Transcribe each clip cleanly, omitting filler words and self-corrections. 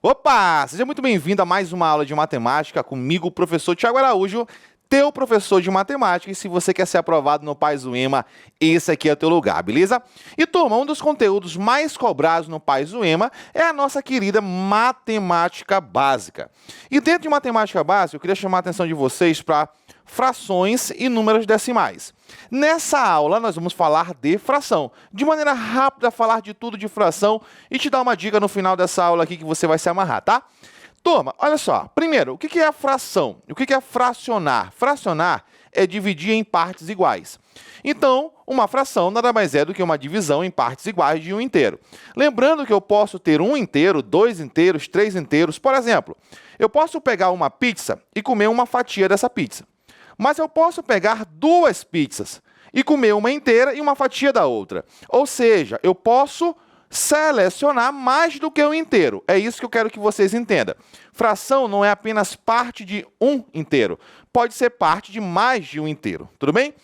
Opa! Seja muito bem-vindo a mais uma aula de matemática comigo, o professor Thiago Araújo, teu professor de matemática. E se você quer ser aprovado no Paizuema, esse aqui é o teu lugar, beleza? E, turma, um dos conteúdos mais cobrados no Paizuema é a nossa querida matemática básica. E dentro de matemática básica, eu queria chamar a atenção de vocês para frações e números decimais. Nessa aula, nós vamos falar de fração. De maneira rápida, falar de tudo de fração e te dar uma dica no final dessa aula aqui que você vai se amarrar, tá? Turma, olha só. Primeiro, o que é a fração? O que é fracionar? Fracionar é dividir em partes iguais. Então, uma fração nada mais é do que uma divisão em partes iguais de um inteiro. Lembrando que eu posso ter um inteiro, dois inteiros, três inteiros. Por exemplo, eu posso pegar uma pizza e comer uma fatia dessa pizza. Mas eu posso pegar duas pizzas e comer uma inteira e uma fatia da outra. Ou seja, eu posso selecionar mais do que um inteiro. É isso que eu quero que vocês entendam. Fração não é apenas parte de um inteiro. Pode ser parte de mais de um inteiro. Tudo bem?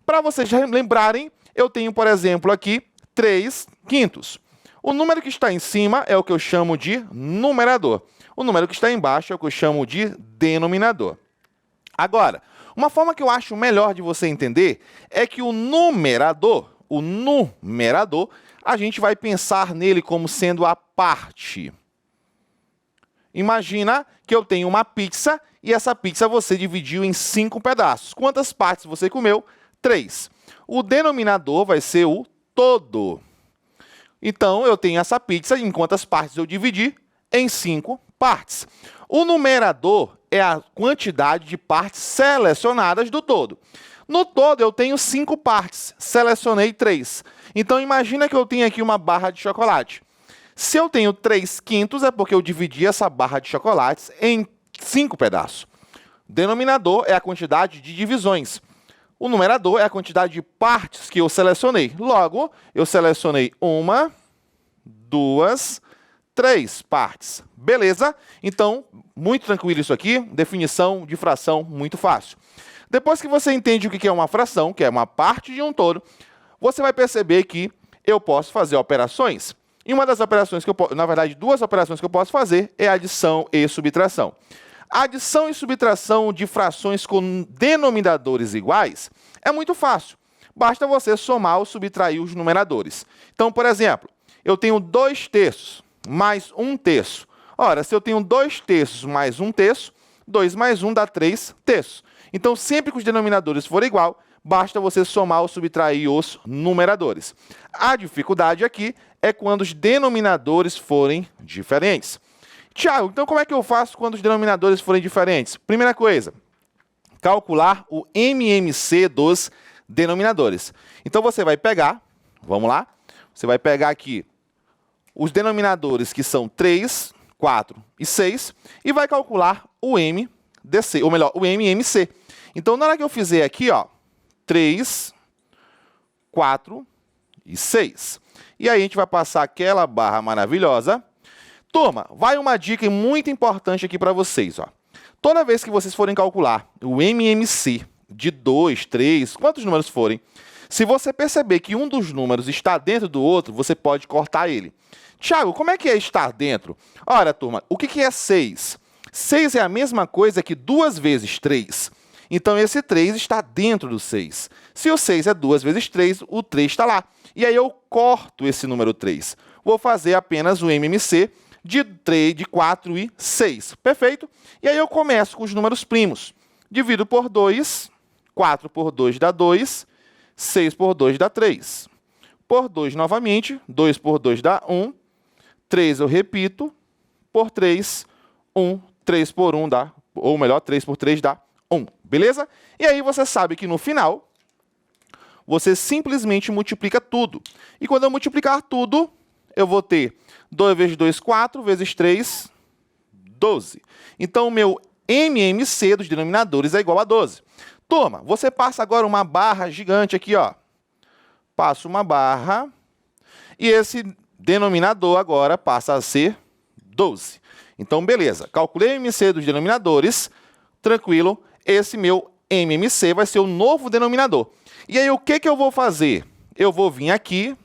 Para vocês lembrarem, eu tenho, por exemplo, aqui 3/5. O número que está em cima é o que eu chamo de numerador. O número que está embaixo é o que eu chamo de denominador. Agora, uma forma que eu acho melhor de você entender é que o numerador, a gente vai pensar nele como sendo a parte. Imagina que eu tenho uma pizza e essa pizza você dividiu em 5 pedaços. Quantas partes você comeu? 3. O denominador vai ser o todo. Então, eu tenho essa pizza, em quantas partes eu dividi? Em 5 partes. O numerador é a quantidade de partes selecionadas do todo. No todo, eu tenho 5 partes, selecionei 3. Então, imagina que eu tenho aqui uma barra de chocolate. Se eu tenho 3/5, é porque eu dividi essa barra de chocolates em 5 pedaços. O denominador é a quantidade de divisões. O numerador é a quantidade de partes que eu selecionei. Logo, eu selecionei 1, 2, 3 partes. Beleza? Então, muito tranquilo isso aqui. Definição de fração muito fácil. Depois que você entende o que é uma fração, que é uma parte de um todo, você vai perceber que eu posso fazer operações. E uma das operações que eu posso, na verdade, duas operações que eu posso fazer é adição e subtração. Adição e subtração de frações com denominadores iguais é muito fácil. Basta você somar ou subtrair os numeradores. Então, por exemplo, eu tenho 2/3 mais 1/3. Ora, se eu tenho 2/3 mais 1/3, 2 mais 1 dá 3/3. Então, sempre que os denominadores forem igual, basta você somar ou subtrair os numeradores. A dificuldade aqui é quando os denominadores forem diferentes. Tiago, então como é que eu faço quando os denominadores forem diferentes? Primeira coisa, calcular o MMC dos denominadores. Então, você vai pegar, vamos lá, você vai pegar aqui os denominadores que são 3, 4 e 6 e vai calcular o MDC, ou melhor, o MMC. Então, na hora que eu fizer aqui, ó, 3, 4 e 6. E aí a gente vai passar aquela barra maravilhosa. Turma, vai uma dica muito importante aqui para vocês, ó. Toda vez que vocês forem calcular o MMC de 2, 3, quantos números forem, se você perceber que um dos números está dentro do outro, você pode cortar ele. Tiago, como é que é estar dentro? Ora, turma, o que é 6? 6 é a mesma coisa que 2 vezes 3. Então, esse 3 está dentro do 6. Se o 6 é 2 vezes 3, o 3 está lá. E aí eu corto esse número 3. Vou fazer apenas o MMC de 3, de 4 e 6. Perfeito? E aí eu começo com os números primos. Divido por 2, 4 por 2 dá 2, 6 por 2 dá 3. Por 2 novamente, 2 por 2 dá 1, 3 eu repito, por 3, 1, 3 por 1 dá, ou melhor, 3 por 3 dá 1. Beleza? E aí você sabe que no final, você simplesmente multiplica tudo. E quando eu multiplicar tudo, eu vou ter 2 vezes 2, 4, vezes 3, 12. Então, o meu MMC dos denominadores é igual a 12. Turma, você passa agora uma barra gigante aqui, ó. Passo uma barra e esse denominador agora passa a ser 12. Então, beleza. Calculei o MMC dos denominadores, tranquilo. Esse meu MMC vai ser o novo denominador. E aí, o que eu vou fazer? Eu vou vir aqui,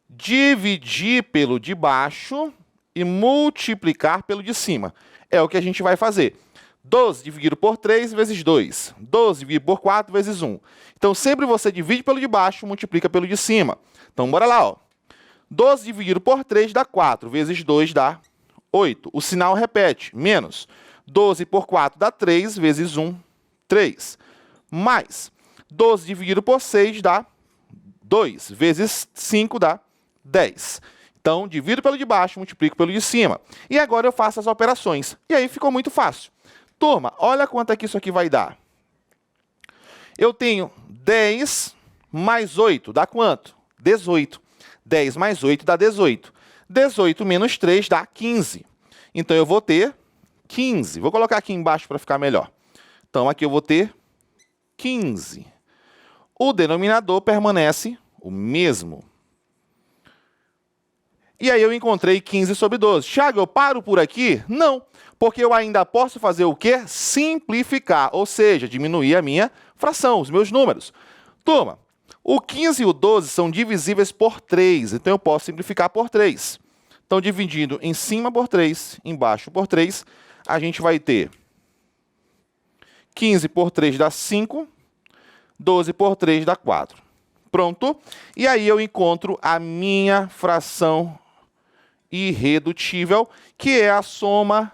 dividir pelo de baixo e multiplicar pelo de cima. É o que a gente vai fazer. 12 dividido por 3 vezes 2. 12 dividido por 4 vezes 1. Então, sempre você divide pelo de baixo, multiplica pelo de cima. Então, bora lá, ó. 12 dividido por 3 dá 4, vezes 2 dá 8. O sinal repete, menos 12 por 4 dá 3, vezes 1, 3. Mais 12 dividido por 6 dá 2, vezes 5 dá 10. Então, divido pelo de baixo, multiplico pelo de cima. E agora eu faço as operações. E aí ficou muito fácil. Turma, olha quanto é que isso aqui vai dar. Eu tenho 10 mais 8, dá quanto? 18. 10 mais 8 dá 18. 18 menos 3 dá 15. Então, eu vou ter 15. Vou colocar aqui embaixo para ficar melhor. Então, aqui eu vou ter 15. O denominador permanece o mesmo. E aí eu encontrei 15 sobre 12. Thiago, eu paro por aqui? Não, porque eu ainda posso fazer o quê? Simplificar, ou seja, diminuir a minha fração, os meus números. Turma, o 15 e o 12 são divisíveis por 3, então eu posso simplificar por 3. Então, dividindo em cima por 3, embaixo por 3, a gente vai ter 15 por 3 dá 5, 12 por 3 dá 4. Pronto? E aí eu encontro a minha fração irredutível, que é a soma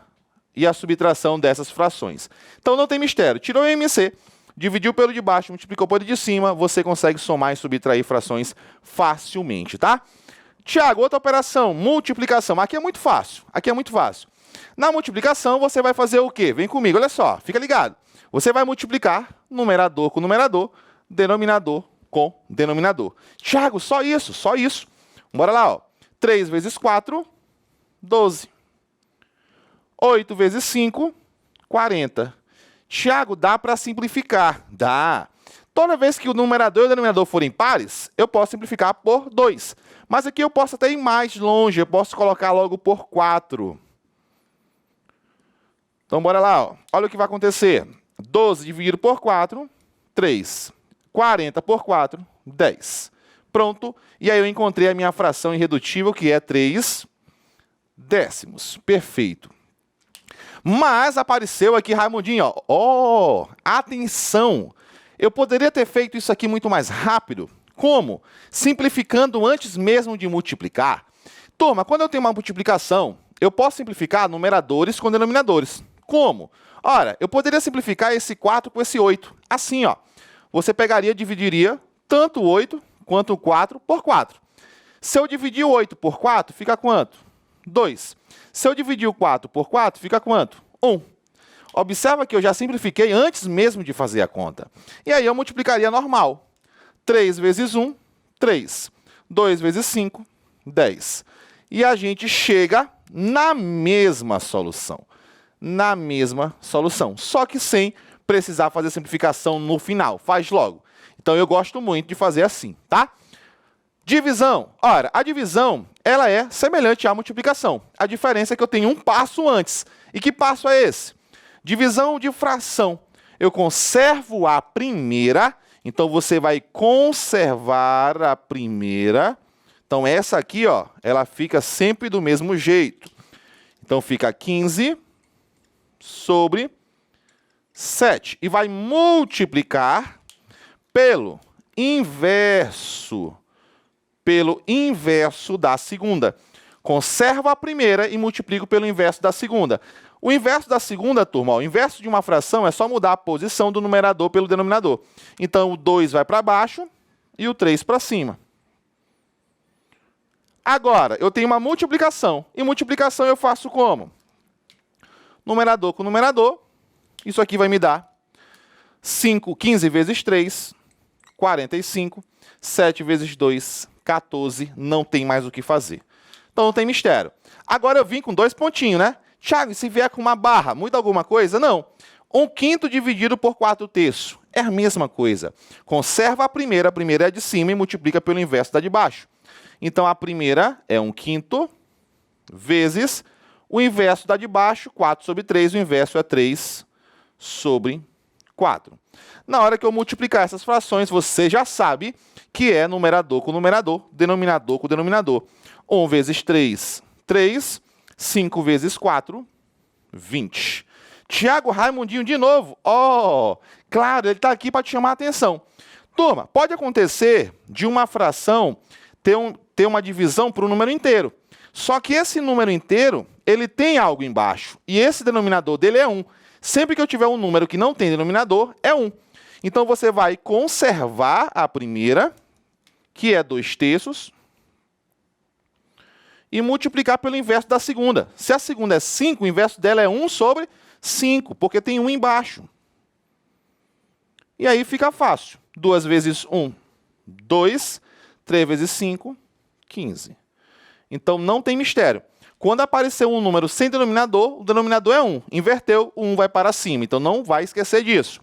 e a subtração dessas frações. Então, não tem mistério. Tirou o MC, dividiu pelo de baixo, multiplicou pelo de cima, você consegue somar e subtrair frações facilmente, tá? Tiago, outra operação, multiplicação. Aqui é muito fácil. Aqui é muito fácil. Na multiplicação, você vai fazer o quê? Vem comigo, olha só, fica ligado. Você vai multiplicar numerador com numerador, denominador com denominador. Tiago, só isso, só isso. Bora lá, ó. 3 vezes 4, 12. 8 vezes 5, 40. Tiago, dá para simplificar? Dá. Toda vez que o numerador e o denominador forem pares, eu posso simplificar por 2. Mas aqui eu posso até ir mais longe, eu posso colocar logo por 4. Então, bora lá, ó. Olha o que vai acontecer. 12 dividido por 4, 3. 40 por 4, 10. Pronto. E aí eu encontrei a minha fração irredutível, que é 3 décimos. Perfeito. Mas apareceu aqui, Raimundinho, ó. Oh, atenção! Eu poderia ter feito isso aqui muito mais rápido. Como? Simplificando antes mesmo de multiplicar. Turma, quando eu tenho uma multiplicação, eu posso simplificar numeradores com denominadores. Como? Ora, eu poderia simplificar esse 4 com esse 8. Assim, ó. Você pegaria e dividiria tanto o 8 quanto o 4 por 4. Se eu dividir o 8 por 4, fica quanto? 2. Se eu dividir o 4 por 4, fica quanto? 1. Observa que eu já simplifiquei antes mesmo de fazer a conta. E aí eu multiplicaria normal. 3 vezes 1, 3. 2 vezes 5, 10. E a gente chega na mesma solução. Na mesma solução. Só que sem precisar fazer simplificação no final. Faz logo. Então, eu gosto muito de fazer assim, tá? Divisão. Ora, a divisão, ela é semelhante à multiplicação. A diferença é que eu tenho um passo antes. E que passo é esse? Divisão de fração. Eu conservo a primeira. Então, você vai conservar a primeira. Então, essa aqui, ó, ela fica sempre do mesmo jeito. Então, fica 15 sobre 7. E vai multiplicar pelo inverso da segunda. Conservo a primeira e multiplico pelo inverso da segunda. O inverso da segunda, turma, ó, o inverso de uma fração é só mudar a posição do numerador pelo denominador. Então, o 2 vai para baixo e o 3 para cima. Agora, eu tenho uma multiplicação. E multiplicação eu faço como? Numerador com numerador. Isso aqui vai me dar 15 vezes 3, 45. 7 vezes 2, 14. Não tem mais o que fazer. Então, não tem mistério. Agora, eu vim com 2 pontinhos, né? Thiago, se vier com uma barra, muda alguma coisa? Não. 1/5 dividido por 4/3. É a mesma coisa. Conserva a primeira é a de cima, e multiplica pelo inverso da de baixo. Então, a primeira é 1/5 vezes o inverso da de baixo, 4 sobre 3. O inverso é 3 sobre 4. Na hora que eu multiplicar essas frações, você já sabe que é numerador com numerador, denominador com denominador. 1 vezes 3, 3. 5 vezes 4, 20. Tiago Raimundinho de novo. Claro, ele está aqui para te chamar a atenção. Turma, pode acontecer de uma fração ter uma divisão por um número inteiro. Só que esse número inteiro, ele tem algo embaixo. E esse denominador dele é 1. Sempre que eu tiver um número que não tem denominador, é 1. Então, você vai conservar a primeira, que é 2/3, e multiplicar pelo inverso da segunda. Se a segunda é 5, o inverso dela é 1 sobre 5, porque tem 1 embaixo. E aí fica fácil. 2 vezes 1, 2. 3 vezes 5, 15. Então, não tem mistério. Quando aparecer um número sem denominador, o denominador é 1. Inverteu, o 1 vai para cima. Então, não vai esquecer disso.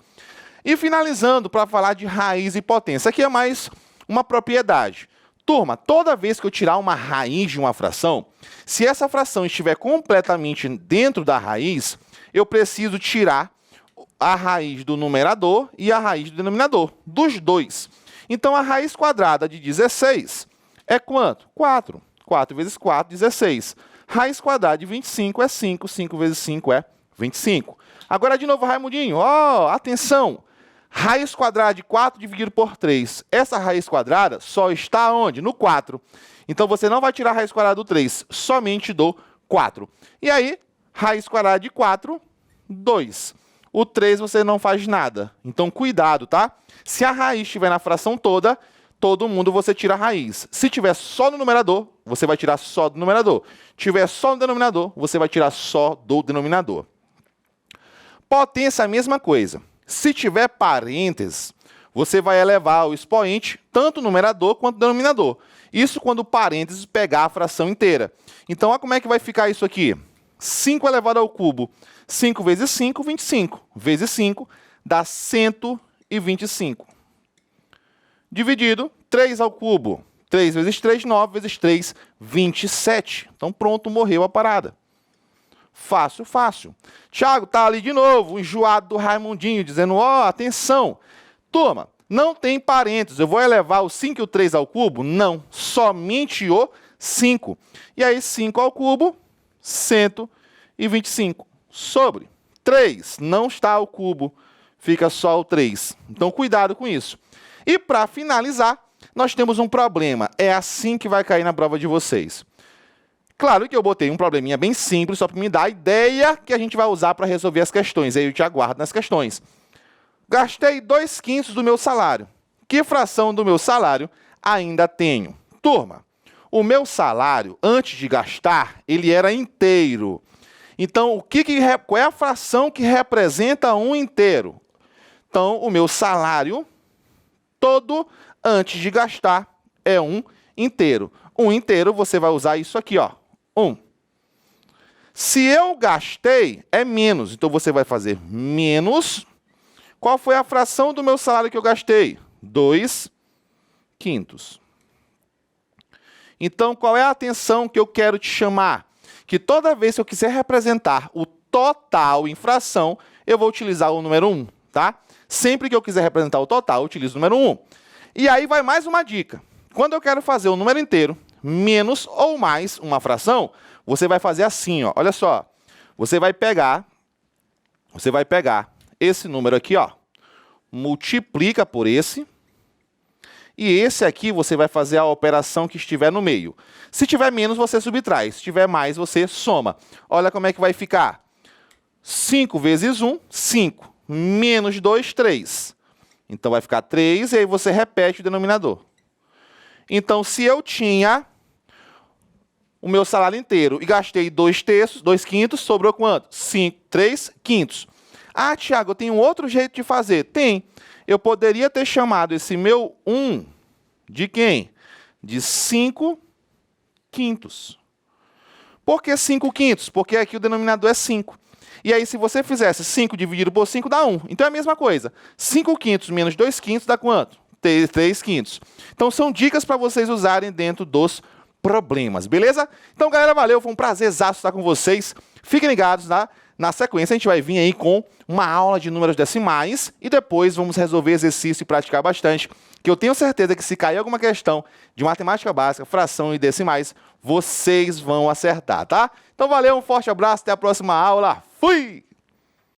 E finalizando, para falar de raiz e potência. Aqui é mais uma propriedade. Turma, toda vez que eu tirar uma raiz de uma fração, se essa fração estiver completamente dentro da raiz, eu preciso tirar a raiz do numerador e a raiz do denominador, dos dois. Então, a raiz quadrada de 16 é quanto? 4. 4 vezes 4, 16. Raiz quadrada de 25 é 5. 5 vezes 5 é 25. Agora, de novo, Raimundinho. Atenção! Raiz quadrada de 4 dividido por 3. Essa raiz quadrada só está onde? No 4. Então, você não vai tirar a raiz quadrada do 3, somente do 4. E aí, raiz quadrada de 4, 2. O 3 você não faz nada. Então, cuidado, tá? Se a raiz estiver na fração toda, todo mundo você tira a raiz. Se tiver só no numerador, você vai tirar só do numerador. Tiver só no denominador, você vai tirar só do denominador. Potência, a mesma coisa. Se tiver parênteses, você vai elevar o expoente tanto no numerador quanto no denominador. Isso quando o parênteses pegar a fração inteira. Então, olha como é que vai ficar isso aqui. 5 elevado ao cubo. 5 vezes 5, 25. Vezes 5 dá 125. Dividido, 3 ao cubo. 3 vezes 3, 9 vezes 3, 27. Então, pronto, morreu a parada. Fácil, fácil. Tiago, tá ali de novo, o enjoado do Raimundinho, dizendo, atenção. Turma, não tem parênteses. Eu vou elevar o 5 e o 3 ao cubo? Não, somente o 5. E aí, 5 ao cubo, 125. Sobre 3, não está ao cubo, fica só o 3. Então, cuidado com isso. E para finalizar, nós temos um problema. É assim que vai cair na prova de vocês. Claro que eu botei um probleminha bem simples, só para me dar a ideia que a gente vai usar para resolver as questões. Aí eu te aguardo nas questões. Gastei 2/5 do meu salário. Que fração do meu salário ainda tenho? Turma, o meu salário, antes de gastar, ele era inteiro. Então, qual é a fração que representa um inteiro? Então, o meu salário todo, antes de gastar, é um inteiro. Um inteiro, você vai usar isso aqui, 1. Se eu gastei, é menos. Então, você vai fazer menos. Qual foi a fração do meu salário que eu gastei? 2/5. Então, qual é a atenção que eu quero te chamar? Que toda vez que eu quiser representar o total em fração, eu vou utilizar o número 1, tá? Sempre que eu quiser representar o total, eu utilizo o número 1. E aí vai mais uma dica. Quando eu quero fazer o número inteiro, menos ou mais uma fração, você vai fazer assim, olha só. Você vai pegar esse número aqui, multiplica por esse, e esse aqui você vai fazer a operação que estiver no meio. Se tiver menos, você subtrai. Se tiver mais, você soma. Olha como é que vai ficar. 5 vezes 1, 5. Menos 2, 3. Então, vai ficar 3, e aí você repete o denominador. Então, se eu tinha o meu salário inteiro e gastei 2/5, sobrou quanto? 3/5. Ah, Tiago, eu tenho outro jeito de fazer. Tem. Eu poderia ter chamado esse meu 1 de quem? De 5/5. Por que 5/5? Porque aqui o denominador é 5. E aí, se você fizesse 5 dividido por 5, dá 1. Então, é a mesma coisa. 5/5 menos 2/5 dá quanto? 3/5. Então, são dicas para vocês usarem dentro dos problemas, beleza? Então, galera, valeu. Foi um prazerzaço estar com vocês. Fiquem ligados, tá? Na sequência, a gente vai vir aí com uma aula de números decimais e depois vamos resolver exercício e praticar bastante, que eu tenho certeza que se cair alguma questão de matemática básica, fração e decimais, vocês vão acertar, tá? Então valeu, um forte abraço, até a próxima aula. Fui!